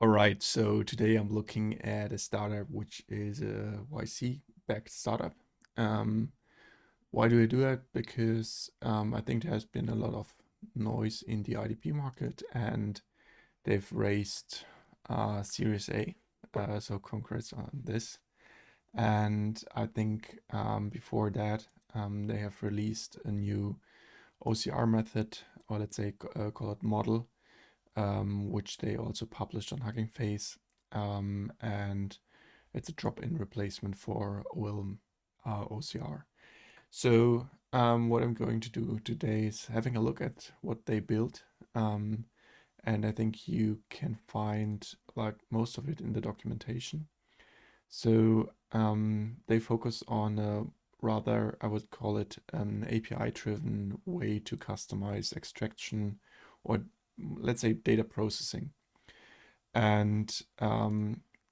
All right, so today I'm looking at a startup which is a YC-backed startup. Um, why do I do that? Because I think there has been a lot of noise in the IDP market, and they've raised Series A. So congrats on this. And I think before that, they have released a new OCR method, or let's say call it model, which they also published on Hugging Face. And it's a drop-in replacement for OLM OCR. So what I'm going to do today is having a look at what they built. And I think you can find like most of it in the documentation. So they focus on a rather, I would call it an API-driven way to customize extraction, or let's say data processing. And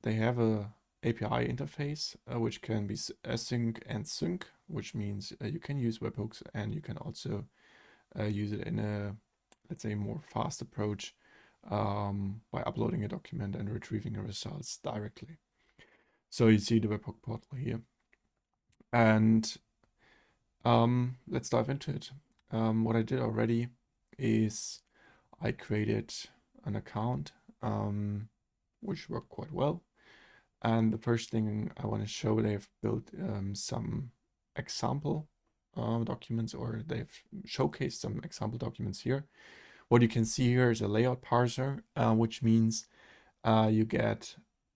they have a API interface which can be async and sync, which means you can use webhooks and you can also use it in a, let's say, more fast approach by uploading a document and retrieving the results directly. So you see the webhook portal here. And let's dive into it. What I did already is I created an account, which worked quite well. And the first thing I want to show, they've built some example documents, or they've showcased some example documents here. What you can see here is a layout parser, which means you get,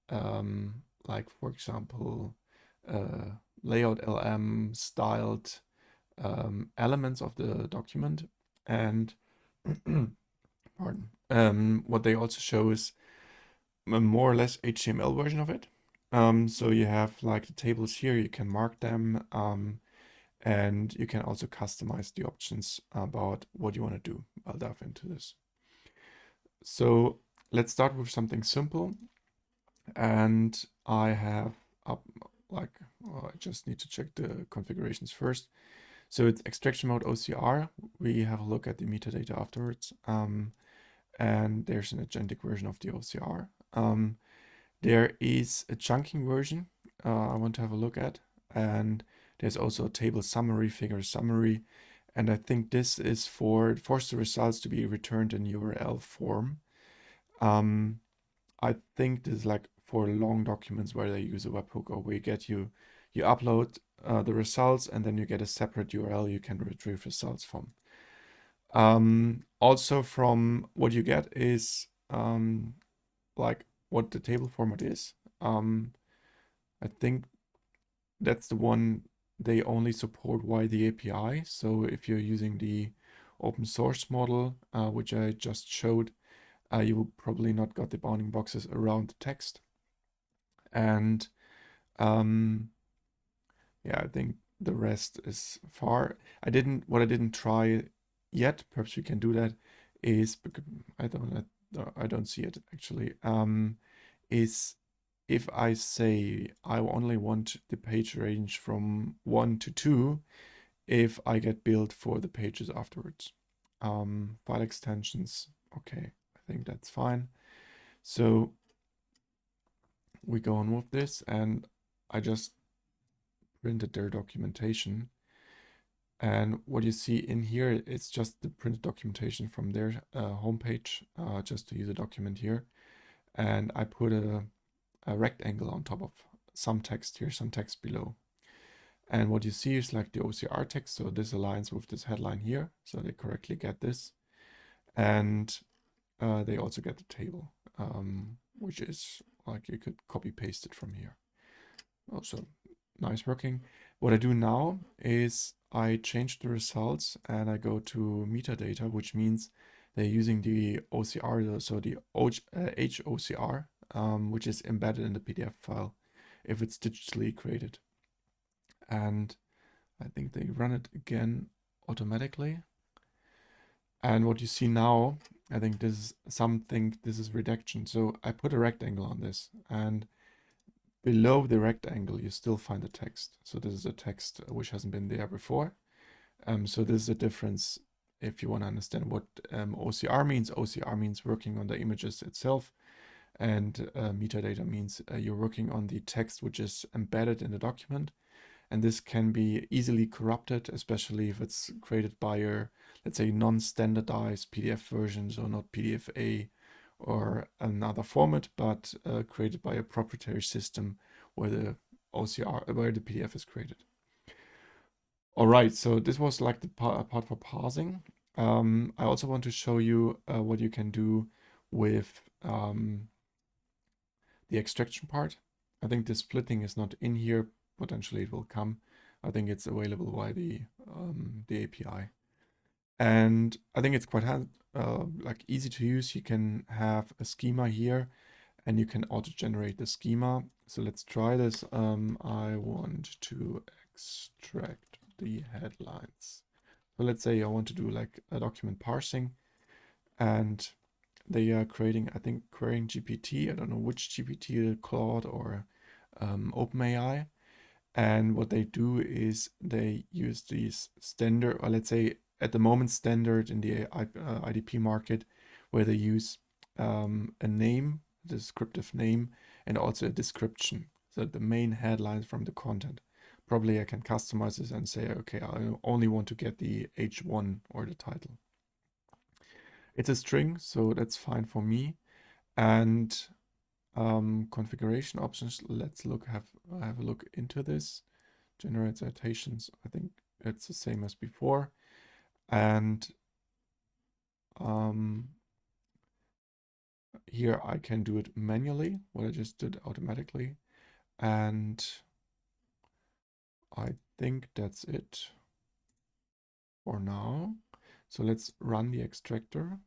like, for example, layout LM styled elements of the document. And pardon, what they also show is a more or less HTML version of it. So you have like the tables here, you can mark them, and you can also customize the options about what you want to do. I'll dive into this. So let's start with something simple. And I have up like, I just need to check the configurations first. So it's extraction mode OCR. We have a look at the metadata afterwards. And there's an agentic version of the OCR. There is a chunking version I want to have a look at, and there's also a table summary, figure summary, and I think this is for force the results to be returned in URL form. I think this is like for long documents where they use a webhook, or where you upload the results and then you get a separate URL you can retrieve results from. Also from what you get is like what the table format is. I think that's the one they only support via the API. So if you're using the open source model, which I just showed, you will probably not got the bounding boxes around the text. And yeah, I think the rest is far. What I didn't try yet, perhaps we can do that, is, because I don't see it actually, is if I say I only want the page range from 1 to 2, if I get billed for the pages afterwards. File extensions, okay, I think that's fine. So we go on with this, and I just printed their documentation. And what you see in here, it's just the printed documentation from their homepage, just to use a document here. And I put a rectangle on top of some text here, some text below. And what you see is like the OCR text. So this aligns with this headline here. So they correctly get this. And they also get the table, which is like you could copy paste it from here. Also nice working. What I do now is I change the results and I go to metadata, which means they're using the OCR, so the HOCR, which is embedded in the PDF file if it's digitally created. And I think they run it again automatically. And what you see now, I think this is reduction. So I put a rectangle on this, and below the rectangle, you still find the text. So this is a text which hasn't been there before. So this is a difference if you want to understand what OCR means. OCR means working on the images itself. And metadata means you're working on the text which is embedded in the document. And this can be easily corrupted, especially if it's created by a, let's say, non-standardized PDF version, so not PDF-A or another format, but created by a proprietary system where the where the PDF is created. All right, so this was like the part for parsing. I also want to show you what you can do with the extraction part. I think the splitting is not in here. Potentially it will come. I think it's available via the API. And I think it's quite like easy to use. You can have a schema here and you can auto-generate the schema. So let's try this. I want to extract the headlines. So let's say I want to do like a document parsing, and they are creating, I think, querying GPT. I don't know which GPT, Claude or OpenAI. And what they do is they use these standard, or let's say at the moment standard in the IDP market, where they use a name, a descriptive name, and also a description. So the main headlines from the content. Probably I can customize this and say, okay, I only want to get the H1 or the title. It's a string, so that's fine for me. And configuration options, let's have a look into this. Generate citations, I think it's the same as before. And here I can do it manually, what I just did automatically. And I think that's it for now. So let's run the extractor.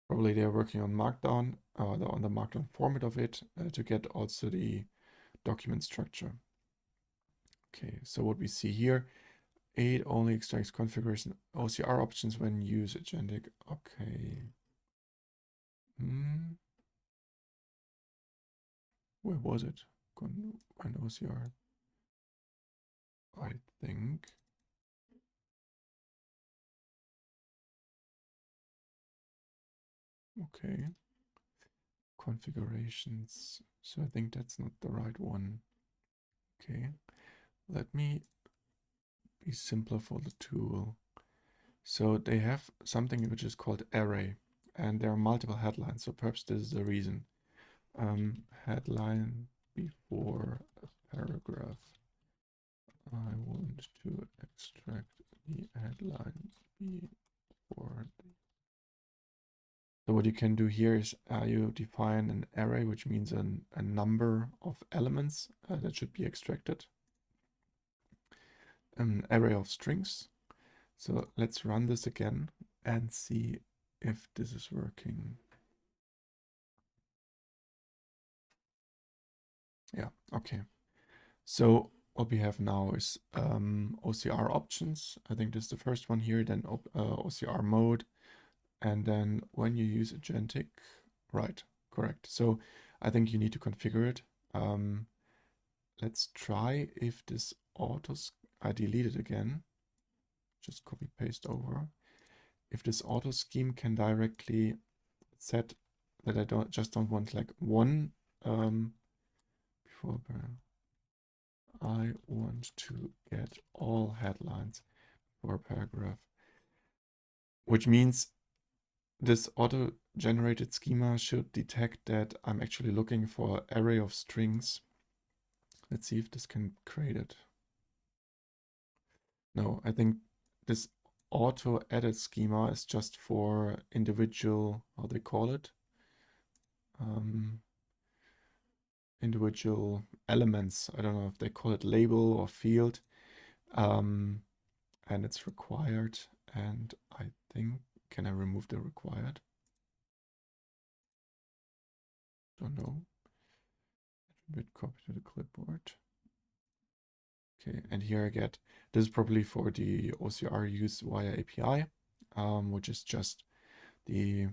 Probably they're working on Markdown, on the Markdown format of it to get also the document structure. Okay, so what we see here, it only extracts configuration OCR options when use agentic. Okay. Where was it? An OCR. I think. Okay. Configurations. So I think that's not the right one. Okay. Let me be simpler for the tool. So they have something which is called array, and there are multiple headlines. So perhaps this is the reason. Headline before a paragraph. I want to extract the headline before the. So what you can do here is you define an array, which means a number of elements that should be extracted. An array of strings. So let's run this again and see if this is working. Yeah, okay. So what we have now is OCR options. I think this is the first one here, then OCR mode. And then when you use agentic, right, correct. So I think you need to configure it. Let's try if this I delete it again. Just copy paste over. If this auto scheme can directly set that I don't want like one before I want to get all headlines for a paragraph, which means this auto-generated schema should detect that I'm actually looking for an array of strings. Let's see if this can create it. No, I think this auto-edit schema is just for individual, how they call it, individual elements. I don't know if they call it label or field, and it's required. And I think, can I remove the required? Don't know. Bit copy to the clipboard. Okay, and here I get, this is probably for the OCR use via API, which is just the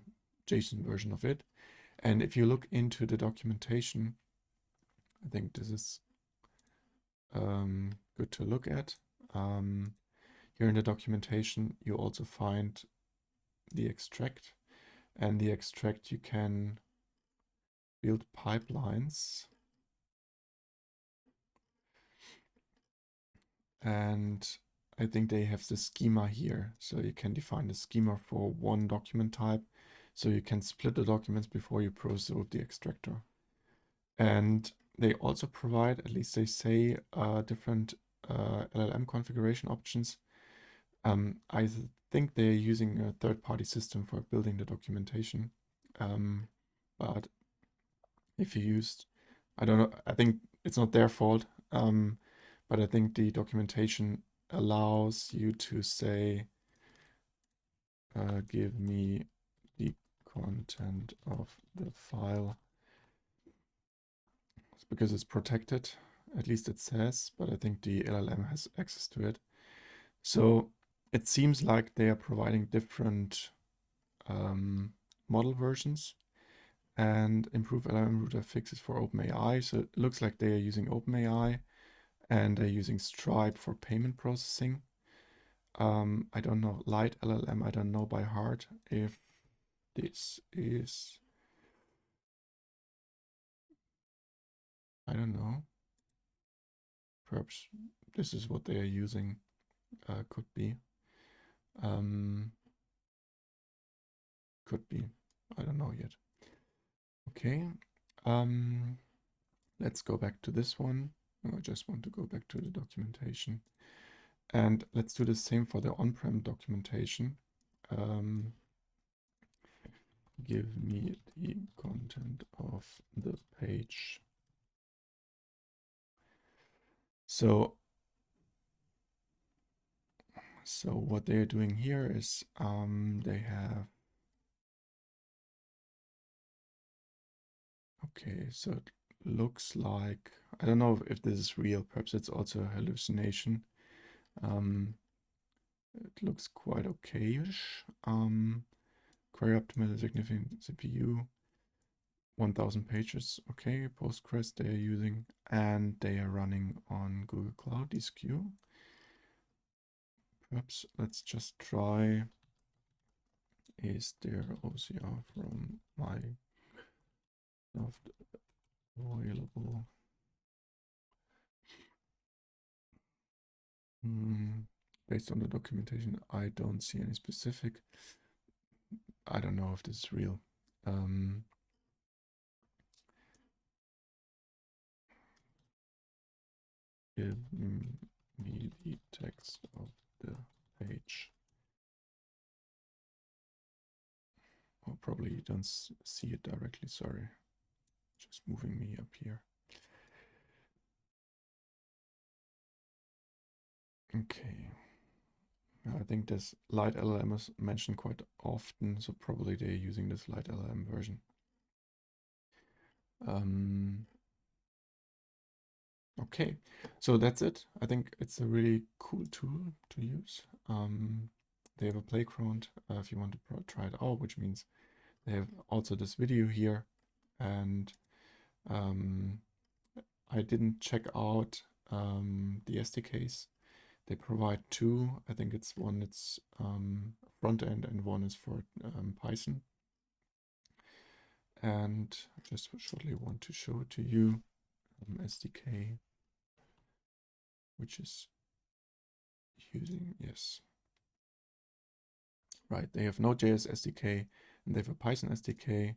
JSON version of it. And if you look into the documentation, I think this is good to look at. Here in the documentation, you also find the extract, and the extract you can build pipelines. And I think they have the schema here. So you can define the schema for one document type. So you can split the documents before you process with the extractor. And they also provide, at least they say, different LLM configuration options. I think they're using a third-party system for building the documentation. But if you used, I don't know, I think it's not their fault. But I think the documentation allows you to say, give me the content of the file. It's because it's protected, at least it says, but I think the LLM has access to it. So it seems like they are providing different model versions and improve LLM router fixes for OpenAI. So it looks like they are using OpenAI and they're using Stripe for payment processing. I don't know, Light LLM, I don't know by heart if this is, I don't know, perhaps this is what they are using, could be. Could be, I don't know yet. Okay, let's go back to this one. No, I just want to go back to the documentation. And let's do the same for the on-prem documentation. Give me the content of the page. So what they're doing here is they have, okay, so it looks like, I don't know if this is real, perhaps it's also a hallucination. It looks quite okay-ish. Query optimal significant CPU, 1000 pages. Okay, Postgres they are using, and they are running on Google Cloud ESQ. Perhaps let's just try, is there OCR from Microsoft available? Based on the documentation, I don't see any specific. I don't know if this is real. Give me the text of the page. Oh, probably you don't see it directly, sorry. Just moving me up here. Okay. I think this Light LLM is mentioned quite often, so probably they're using this Light LLM version. Okay, so that's it. I think it's a really cool tool to use. They have a playground if you want to try it out, which means they have also this video here. And I didn't check out the SDKs. They provide two. I think it's one it's front end and one is for Python. And I just shortly want to show it to you. SDK, which is using, yes. Right, they have Node.js SDK and they have a Python SDK.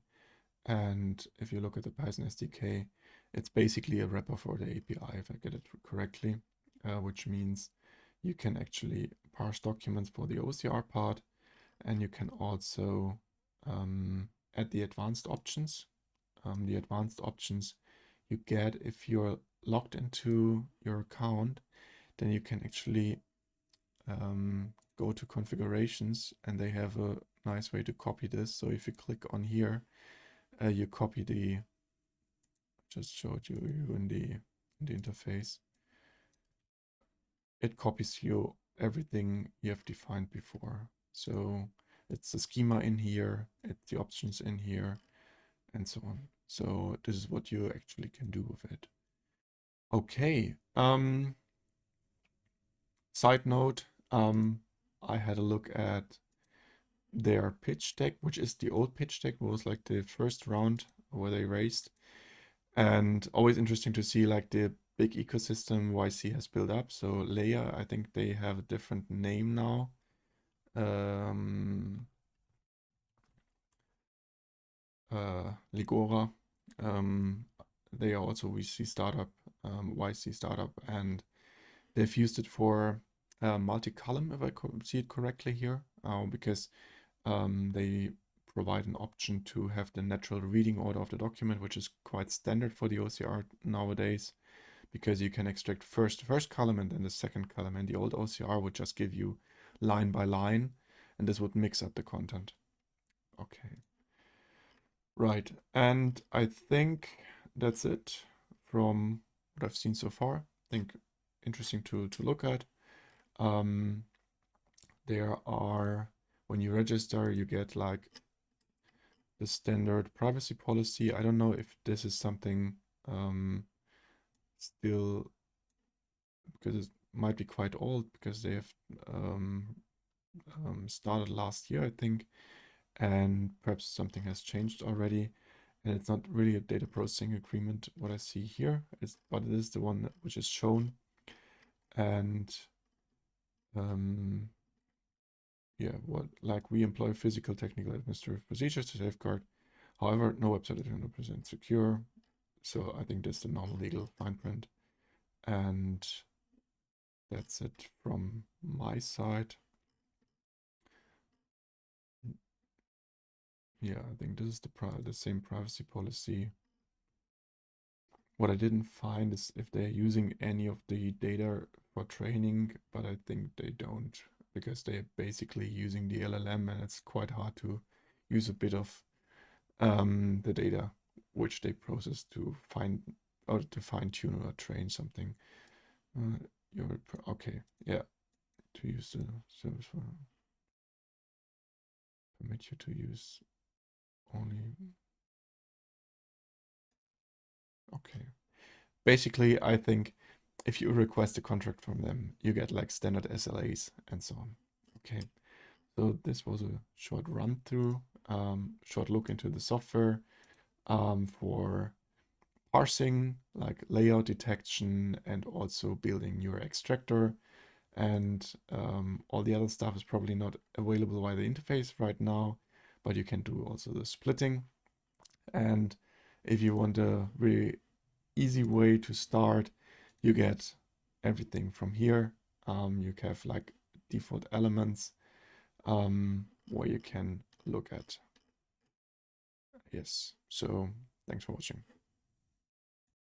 And if you look at the Python SDK, it's basically a wrapper for the API, if I get it correctly, which means you can actually parse documents for the OCR part, and you can also add the advanced options. The advanced options you get if you're logged into your account, then you can actually go to configurations, and they have a nice way to copy this. So if you click on here, you copy the, just showed you in the interface. It copies you everything you have defined before. So it's the schema in here, it's the options in here, and so on. So this is what you actually can do with it. Okay. Side note, I had a look at their pitch deck, which is the old pitch deck, was like the first round where they raised. And always interesting to see like the big ecosystem YC has built up. So Layer, I think they have a different name now. Ligora. They are also VC startup, YC startup, and they've used it for multi-column, if I see it correctly here, because they provide an option to have the natural reading order of the document, which is quite standard for the OCR nowadays, because you can extract first the first column and then the second column, and the old OCR would just give you line by line, and this would mix up the content. Okay. Right, and I think that's it from what I've seen so far. I think interesting to look at. There are, when you register, you get like the standard privacy policy. I don't know if this is something still, because it might be quite old, because they have started last year, I think, and perhaps something has changed already. And it's not really a data processing agreement, what I see here, but it is the one which is shown. And yeah, what like we employ physical, technical, administrative procedures to safeguard. However, no website is 100% secure. So I think that's the normal legal fine print. And that's it from my side. Yeah, I think this is the same privacy policy. What I didn't find is if they're using any of the data for training, but I think they don't, because they're basically using the LLM, and it's quite hard to use a bit of the data which they process to find or to fine tune or train something. Okay, yeah, to use the service for permit you to use only. Okay. Basically, I think if you request a contract from them, you get like standard SLAs and so on. Okay. So this was a short run through, short look into the software for parsing, like layout detection, and also building your extractor. And all the other stuff is probably not available via the interface right now, but you can do also the splitting. And if you want a really easy way to start, you get everything from here. You have like default elements where you can look at. Yes, so thanks for watching.